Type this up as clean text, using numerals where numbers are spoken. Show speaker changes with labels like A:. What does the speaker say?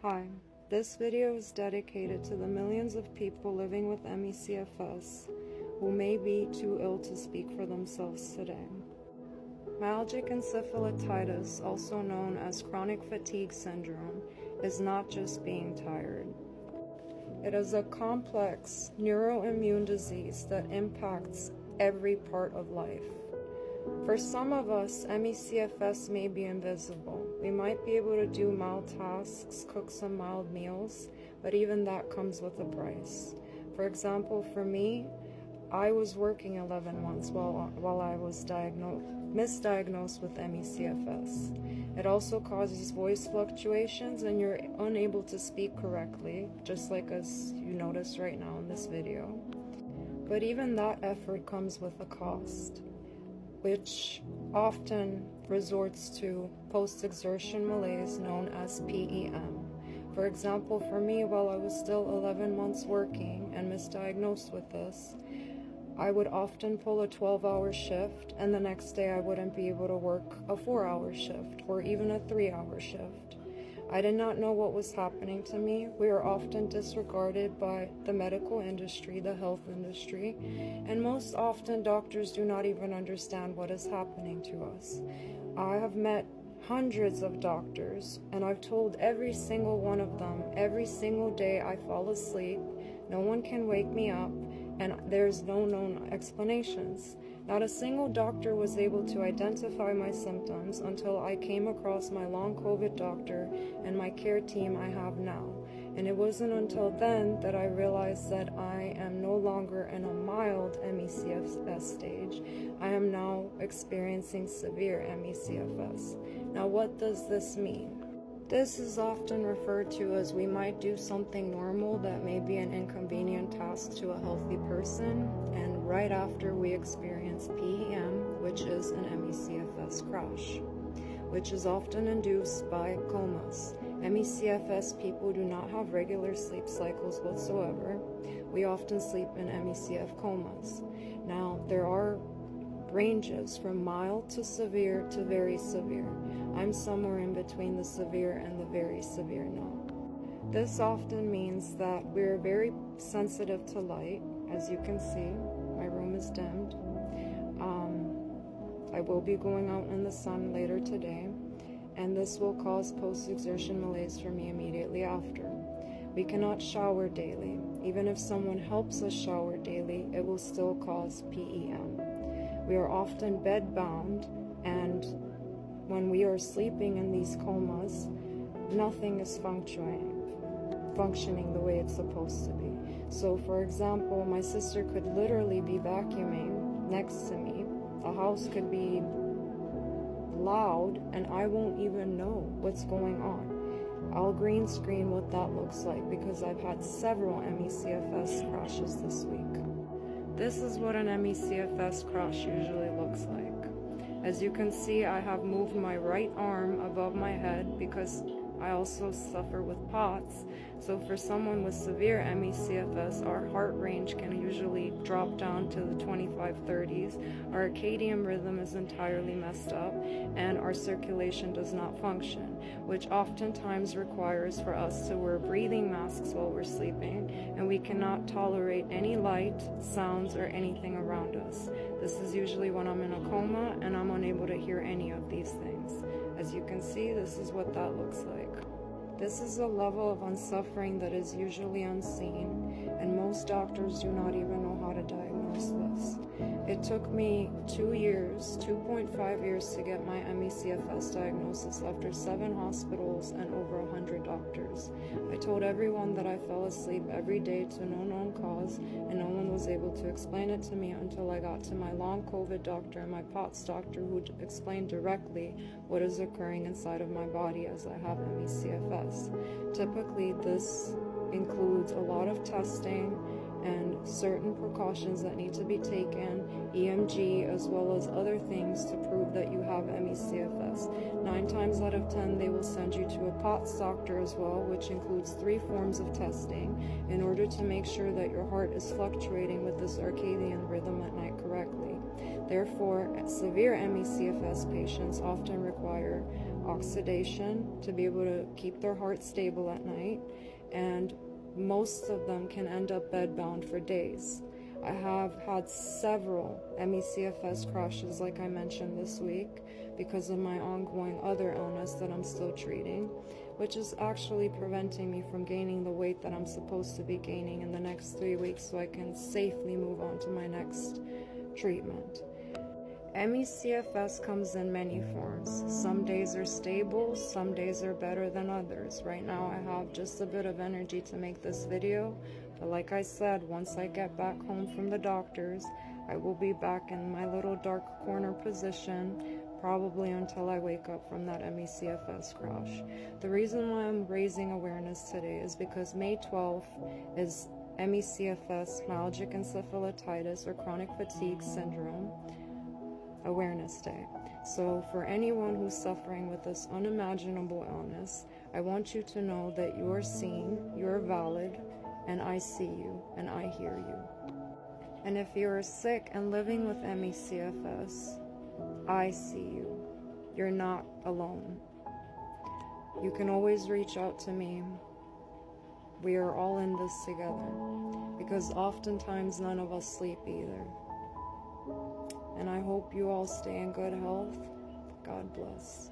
A: Hi, this video is dedicated to the millions of people living with ME/CFS who may be too ill to speak for themselves today. Myalgic encephalomyelitis, also known as chronic fatigue syndrome, is not just being tired. It is a complex neuroimmune disease that impacts every part of life. For some of us, ME/CFS may be invisible. We might be able to do mild tasks, cook some mild meals, but even that comes with a price. For example, for me, I was working 11 months while I was misdiagnosed with ME/CFS. It also causes voice fluctuations and you're unable to speak correctly, just like as you notice right now in this video. But even that effort comes with a cost, which often resorts to post-exertion malaise known as PEM. For example, for me, while I was still 11 months working and misdiagnosed with this, I would often pull a 12-hour shift, and the next day I wouldn't be able to work a 4-hour shift or even a 3-hour shift. I did not know what was happening to me. We are often disregarded by the medical industry, the health industry, and most often doctors do not even understand what is happening to us. I have met hundreds of doctors, and I've told every single one of them, every single day I fall asleep, no one can wake me up, and there's no known explanations. Not a single doctor was able to identify my symptoms until I came across my long COVID doctor and my care team I have now. And it wasn't until then that I realized that I am no longer in a mild ME/CFS stage. I am now experiencing severe ME/CFS. Now, what does this mean? This is often referred to as we might do something normal that may be an inconvenient task to a healthy person, and right after we experience PEM, which is an ME/CFS crash, which is often induced by comas. ME/CFS people do not have regular sleep cycles whatsoever. We often sleep in ME/CF comas. Now, there are ranges from mild to severe to very severe. I'm somewhere in between the severe and the very severe now. This often means that we're very sensitive to light. As you can see, my room is dimmed. I will be going out in the sun later today, and this will cause post-exertion malaise for me immediately after. We cannot shower daily. Even if someone helps us shower daily, it will still cause PEM. We are often bed-bound, and when we are sleeping in these comas, nothing is functioning the way it's supposed to be. So, for example, my sister could literally be vacuuming next to me. The house could be loud, and I won't even know what's going on. I'll green screen what that looks like because I've had several ME/CFS crashes this week. This is what an ME/CFS crash usually looks like. As you can see, I have moved my right arm above my head because I also suffer with POTS. So for someone with severe ME/CFS, our heart range can usually drop down to the 25-30s. Our circadian rhythm is entirely messed up, and our circulation does not function, which oftentimes requires for us to wear breathing masks while we're sleeping, and we cannot tolerate any light, sounds, or anything around us. This is usually when I'm in a coma and I'm unable to hear any of these things. As you can see, this is what that looks like. This is a level of unsuffering that is usually unseen, and most doctors do not even know how to diagnose this. It took me 2.5 years to get my ME/CFS diagnosis after 7 hospitals and over 100 doctors. I told everyone that I fell asleep every day to no known cause, and no one was able to explain it to me until I got to my long COVID doctor and my POTS doctor, who explained directly what is occurring inside of my body as I have ME/CFS. Typically, this includes a lot of testing and certain precautions that need to be taken, EMG, as well as other things to prove that you have ME/CFS. 9 times out of 10, they will send you to a POTS doctor as well, which includes 3 forms of testing in order to make sure that your heart is fluctuating with the circadian rhythm at night correctly. Therefore, severe ME/CFS patients often require oxidation to be able to keep their heart stable at night, and most of them can end up bedbound for days. I have had several ME/CFS crashes, like I mentioned this week, because of my ongoing other illness that I'm still treating, which is actually preventing me from gaining the weight that I'm supposed to be gaining in the next 3 weeks so I can safely move on to my next treatment. ME/CFS comes in many forms. Some days are stable, some days are better than others. Right now I have just a bit of energy to make this video, but like I said, once I get back home from the doctors, I will be back in my little dark corner position, probably until I wake up from that ME/CFS crash. The reason why I'm raising awareness today is because May 12th is ME/CFS, Myalgic Encephalomyelitis, or chronic fatigue syndrome Awareness Day. So for anyone who's suffering with this unimaginable illness, I want you to know that you're seen, you're valid, and I see you, and I hear you. And if you're sick and living with ME/CFS, I see you. You're not alone. You can always reach out to me. We are all in this together, because oftentimes none of us sleep either. And I hope you all stay in good health. God bless.